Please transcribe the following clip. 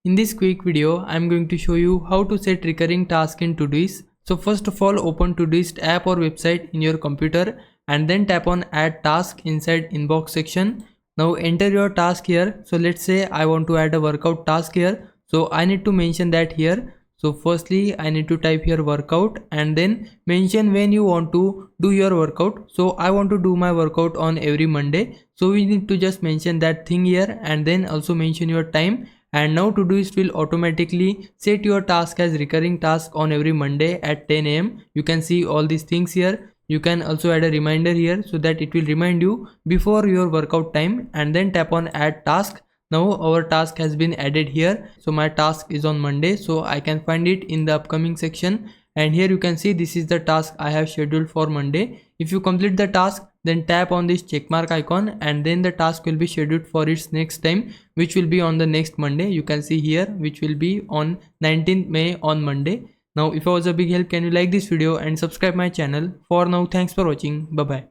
In this quick video, I am going to show you how to set recurring task in Todoist. So first of all, open Todoist app or website in your computer and then tap on add task inside inbox section. Now enter your task here. So let's say I want to add a workout task here. So I need to mention that here. So firstly, I need to type here workout and then mention when you want to do your workout. So I want to do my workout on every Monday. So we need to just mention that thing here and then also mention your time. And now Todoist will automatically set your task as recurring task on every Monday at 10 AM. You can see all these things here. You can also add a reminder here so that it will remind you before your workout time, and then tap on add task. Now our task has been added here. So my task is on Monday, so I can find it in the upcoming section, and here you can see this is the task I have scheduled for Monday. If you complete the task, then tap on this checkmark icon and then the task will be scheduled for its next time, which will be on the next Monday. You can see here, which will be on 19th May on Monday. Now if I was a big help, can you like this video and subscribe my channel. For now, thanks for watching. Bye bye.